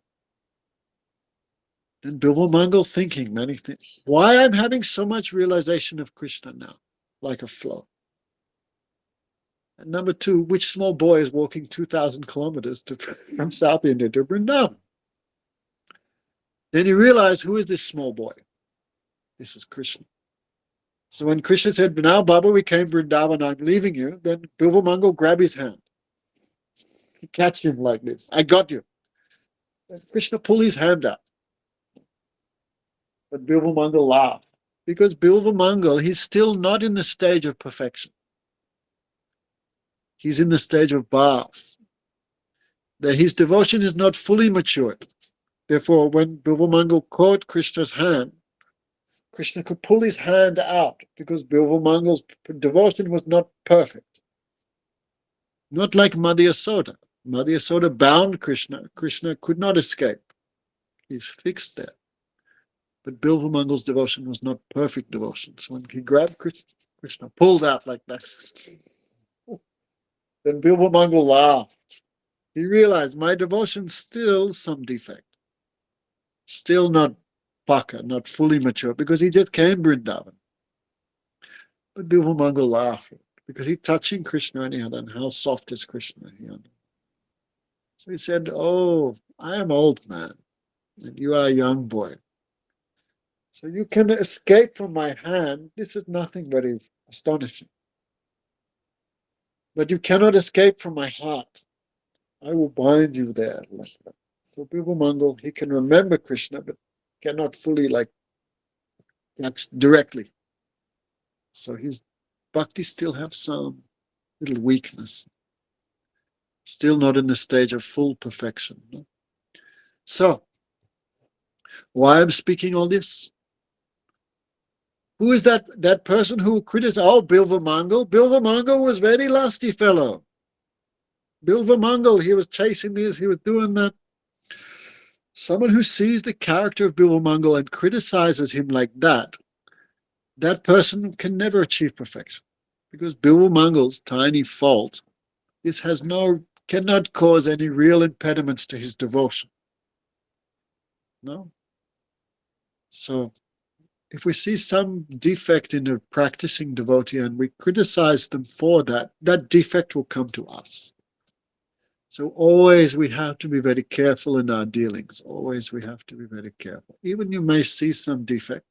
Then Bilvamangal thinking many things. Why I'm having so much realization of Krishna now, like a flow. And number two, which small boy is walking 2,000 kilometers from South India to Vrindavan? Then he realized, who is this small boy? This is Krishna. So when Krishna said, now Baba, we came to Vrindavan, I'm leaving you, then Bilvamangal grabbed his hand. He catch him like this. I got you. And Krishna pulled his hand out. But Bilvamangal laughed. Because Bilvamangal, he's still not in the stage of perfection. He's in the stage of bhav. That his devotion is not fully matured. Therefore, when Bilvamangal caught Krishna's hand, Krishna could pull his hand out because Bilvamangal's devotion was not perfect. Not like Madhya Yasoda. Madhya Yasoda bound Krishna. Krishna could not escape. He's fixed there. But Bilvamangal's devotion was not perfect devotion. So when he grabbed Krishna pulled out like that. Then Bilvamangal laughed. He realized my devotion's still some defect. Still not paka, not fully mature, because he just came Vrindavan. But Bilvamangal laughed because he's touching Krishna anyhow, then how soft is Krishna here? So he said, oh, I am old man, and you are a young boy. So you can escape from my hand. This is nothing very astonishing. But you cannot escape from my heart. I will bind you there. Like that. So Bilvamangal, he can remember Krishna, but cannot fully touch directly. So his bhakti still have some little weakness. Still not in the stage of full perfection. No? So, why I'm speaking all this? Who is that person who criticized? Oh, Bilvamangal. Bilvamangal was very lusty fellow. Bilvamangal, he was chasing this, he was doing that. Someone who sees the character of Bilvamangal and criticizes him like that, that person can never achieve perfection. Because Bilvamangal's tiny fault, this cannot cause any real impediments to his devotion. No? So, if we see some defect in a practicing devotee and we criticize them for that, that defect will come to us. So always we have to be very careful in our dealings. Always we have to be very careful. Even you may see some defect,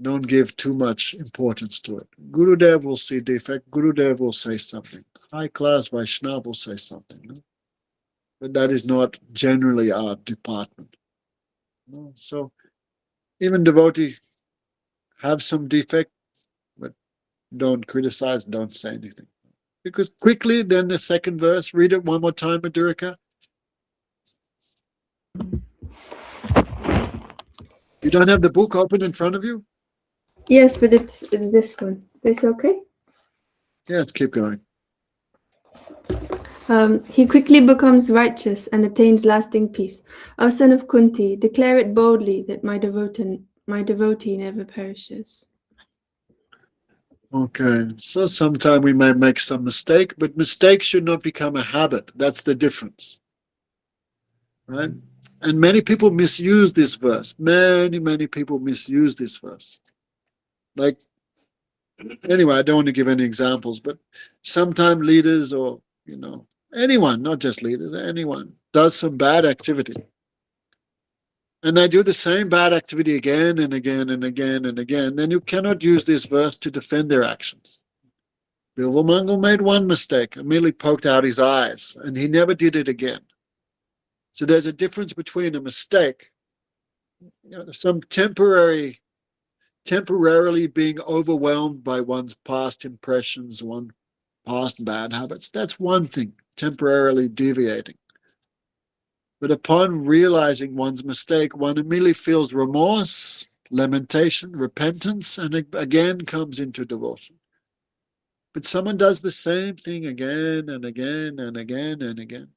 don't give too much importance to it. Gurudev will see defect, Gurudev will say something. High class Vaishnava will say something. No? But that is not generally our department. No? So even devotee have some defect, but don't criticize, don't say anything. Because quickly, then the second verse, read it one more time, Madhurika. You don't have the book open in front of you? Yes, but it's this one. This okay? Yeah, let's keep going. He quickly becomes righteous and attains lasting peace. O son of Kunti, declare it boldly that my devotee never perishes. Okay, so sometime we may make some mistake, but mistake should not become a habit. That's the difference. Right? And many people misuse this verse. Many people misuse this verse. Like, anyway, I don't want to give any examples, but sometimes leaders or, anyone, not just leaders, anyone, does some bad activity. And they do the same bad activity again and again and again and again, then you cannot use this verse to defend their actions. Bilvamangal made one mistake, immediately poked out his eyes, and he never did it again. So there's a difference between a mistake, some temporarily being overwhelmed by one's past impressions, one's past bad habits. That's one thing, temporarily deviating. But upon realizing one's mistake, one immediately feels remorse, lamentation, repentance, and again comes into devotion. But someone does the same thing again and again and again and again.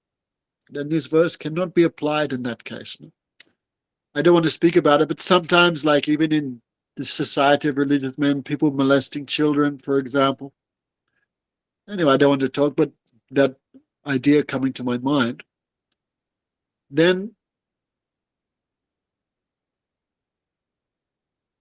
Then this verse cannot be applied in that case. No? I don't want to speak about it, but sometimes, like even in the society of religious men, people molesting children, for example. Anyway, I don't want to talk, but that idea coming to my mind. then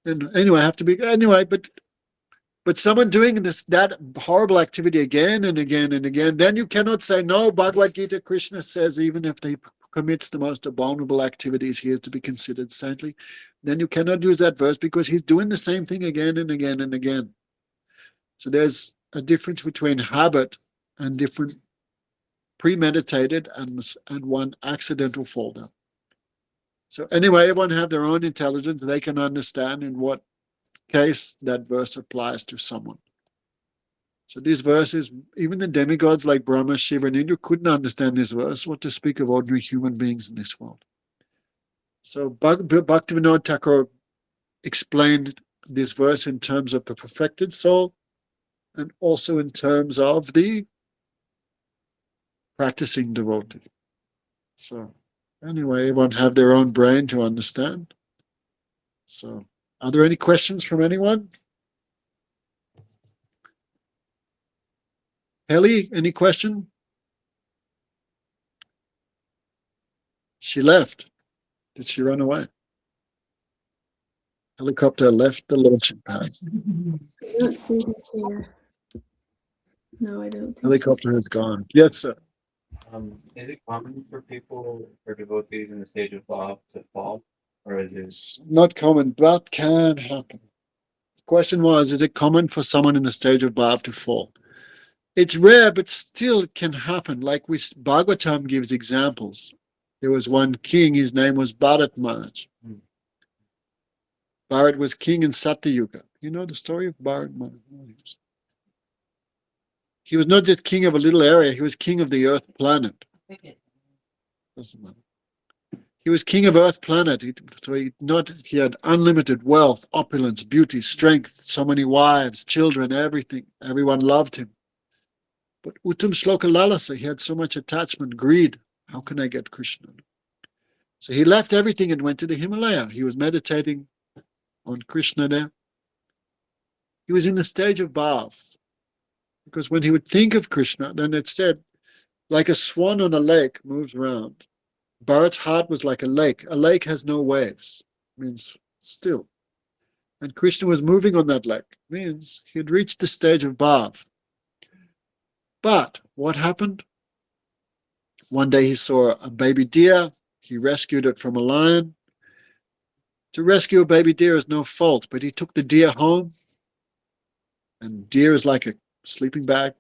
anyway, I have to be anyway. But someone doing that horrible activity again and again and again, then you cannot say no. Bhagavad Gita, Krishna says even if he commits the most abominable activities, he is to be considered saintly. Then you cannot use that verse because he's doing the same thing again and again and again. So there's a difference between habit and different premeditated and one accidental fall down. So anyway, everyone have their own intelligence. They can understand in what case that verse applies to someone. So these verses, even the demigods like Brahma, Shiva, and Indra couldn't understand this verse. What to speak of ordinary human beings in this world? So Bhaktivinoda Thakur explained this verse in terms of the perfected soul and also in terms of the practicing devotee. So anyway, everyone have their own brain to understand. So are there any questions from anyone? Helly, any question? She left. Did she run away? Helicopter left the launching pad. I don't see her here. No, I don't think Helicopter has gone. Yes, sir. Is it common for devotees in the stage of bhav to fall? Or is it Not common, but can happen. The question was, is it common for someone in the stage of bhav to fall? It's rare, but still it can happen. Like Bhagavatam gives examples. There was one king, his name was Bharat Maharaj. Bharat was king in Satyuga. You know the story of Bharat Maharaj? He was not just king of a little area, he was king of the earth planet. Doesn't matter. He was king of earth planet. He had unlimited wealth, opulence, beauty, strength, so many wives, children, everything. Everyone loved him. But Uttam Shloka Lalasa, he had so much attachment, greed. How can I get Krishna? So he left everything and went to the Himalaya. He was meditating on Krishna there. He was in the stage of bhav. Because when he would think of Krishna, then it said, like a swan on a lake moves around. Bharat's heart was like a lake. A lake has no waves, means still. And Krishna was moving on that lake, means he had reached the stage of bhav. But what happened? One day he saw a baby deer. He rescued it from a lion. To rescue a baby deer is no fault, but he took the deer home. And deer is like a sleeping bag,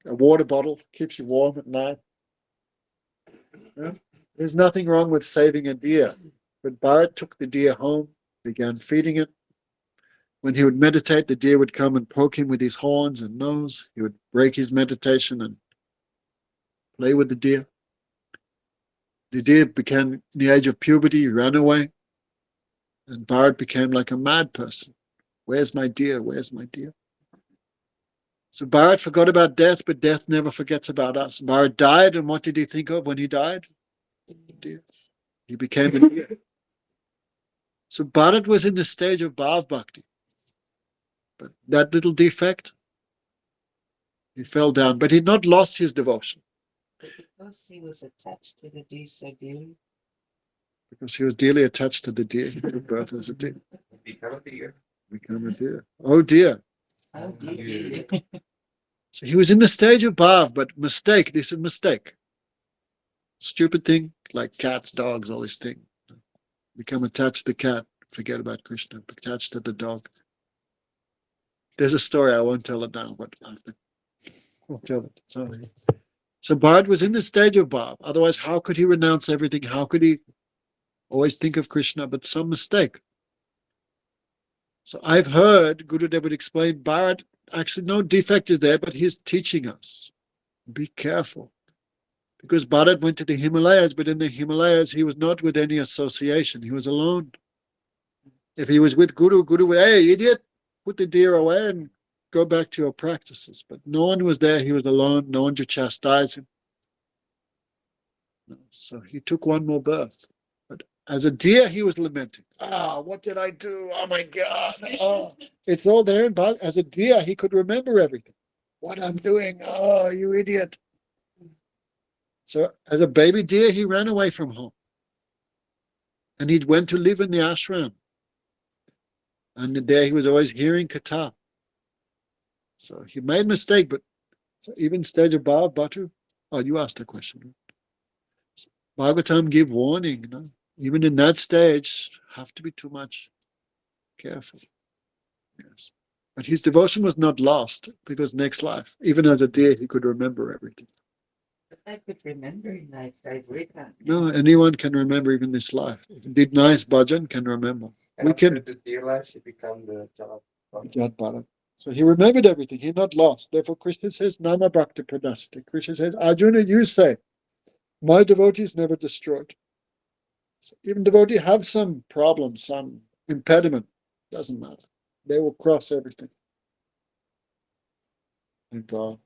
a water bottle, keeps you warm at night. Yeah? There's nothing wrong with saving a deer. But Bharat took the deer home, began feeding it. When he would meditate, the deer would come and poke him with his horns and nose. He would break his meditation and play with the deer. The deer became in the age of puberty, he ran away. And Bharat became like a mad person. Where's my deer? Where's my deer? So Bharat forgot about death, but death never forgets about us. Bharat died, and what did he think of when he died? Deer. He became a deer. So Bharat was in the stage of bhav bhakti. But that little defect, he fell down. But he'd not lost his devotion. Because he was attached to the deer so dearly. Because he was dearly attached to the deer. He gave birth as a deer. become a deer? Become a deer. Oh dear. Oh dear. So he was in the stage of bhav, but mistake, this is a mistake. Stupid thing, like cats, dogs, all this thing. Become attached to the cat, forget about Krishna, attached to the dog. There's a story, I won't tell it now, but I'll tell it. Sorry. So Bharat was in the stage of bhav. Otherwise, how could he renounce everything? How could he always think of Krishna? But some mistake. So I've heard Gurudev would explain Bharat, actually no defect is there, but he's teaching us. Be careful. Because Bharat went to the Himalayas, but in the Himalayas, he was not with any association. He was alone. If he was with Guru would, hey, idiot, put the deer away and go back to your practices. But no one was there. He was alone. No one to chastise him. No. So he took one more birth. But as a deer, he was lamenting. What did I do? Oh, my God. Oh. It's all there in Bharat. As a deer, he could remember everything. What I'm doing. Oh, you idiot. So as a baby deer, he ran away from home. And he went to live in the ashram. And there he was always hearing kata. So he made a mistake, but so even stage above Batu. Oh, you asked a question. Bhagavatam give warning, you know? Even in that stage, have to be too much careful. Yes. But his devotion was not lost, because next life, even as a deer, he could remember everything. But I could remember in nice days read that. No, anyone can remember even this life. If you did nice bhajan, can remember. And We after can. the deer life, she become the child. Jat Bharat. So he remembered everything. He not lost. Therefore, Krishna says, Nama Bhakti Pradashti. Krishna says, Arjuna, you say, my devotees never destroyed. So even devotee have some problem, some impediment. Doesn't matter. They will cross everything. Thank God.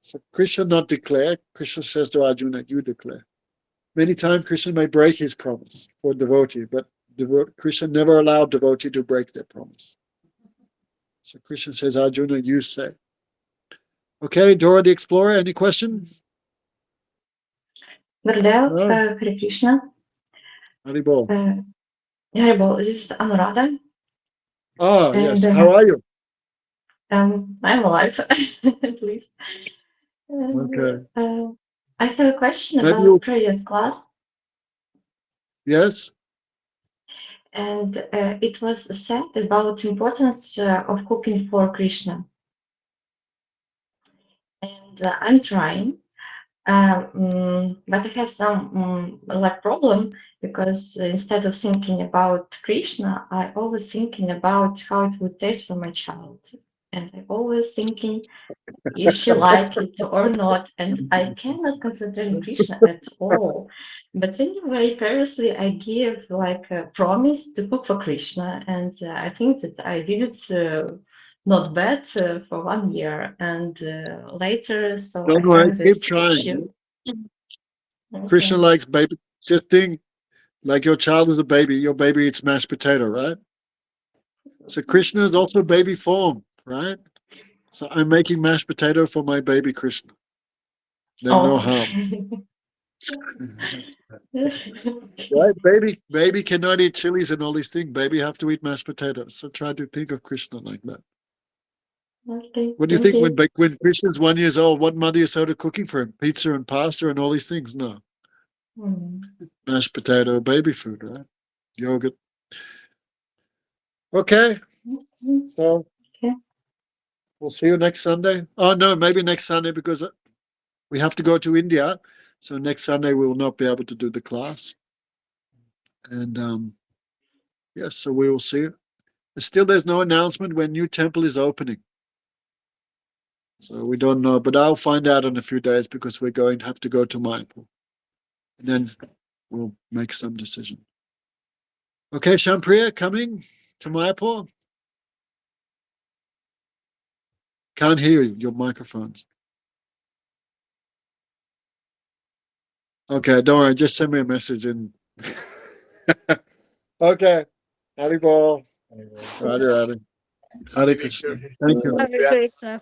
So Krishna not declare. Krishna says to Arjuna, you declare. Many times Krishna may break his promise for devotee, but Krishna never allowed devotee to break their promise. So Krishna says, Arjuna, you say. Okay, Dora the Explorer, any question? Gurudev, No. Hare Krishna. Haribol. Haribol, this is Anuradha. Ah, And, yes. How are you? I'm alive, at least. Okay. I have a question Maybe about you. previous class, Yes? and it was said about importance of cooking for Krishna. And I'm trying, but I have some like problem, because instead of thinking about Krishna, I always thinking about how it would taste for my child, and I always thinking if she like it or not, and I cannot concentrate on Krishna at all. But anyway, previously I gave like a promise to cook for Krishna, and I think that I did it not bad for 1 year, and later, so I Don't worry, have keep this trying. issue. Krishna Okay. likes baby. Just think like your child is a baby. Your baby eats mashed potato, right? So Krishna is also baby form, right? So I'm making mashed potato for my baby Krishna. Then no Oh. harm. Okay. Right? Baby cannot eat chilies and all these things. Baby have to eat mashed potatoes. So try to think of Krishna like that. Okay. What do you Thank think you. when Krishna's 1 year old, what mother you started cooking for him? Pizza and pasta and all these things? No. Mashed potato, baby food, right? Yogurt. Okay. So Okay. we'll see you next Sunday. Oh no, maybe next Sunday, because we have to go to India. So next Sunday we will not be able to do the class. And yes, so we will see you. Still, there's no announcement when new temple is opening. So we don't know, but I'll find out in a few days, because we're going to have to go to Mayapur. And then we'll make some decision. Okay, Shampriya, coming to Mayapur? Can't hear you, your microphones. Okay, don't worry, just send me a message and okay. Haribol. Radhe Radhe. Hare Krishna. Thank you. Hare Krishna.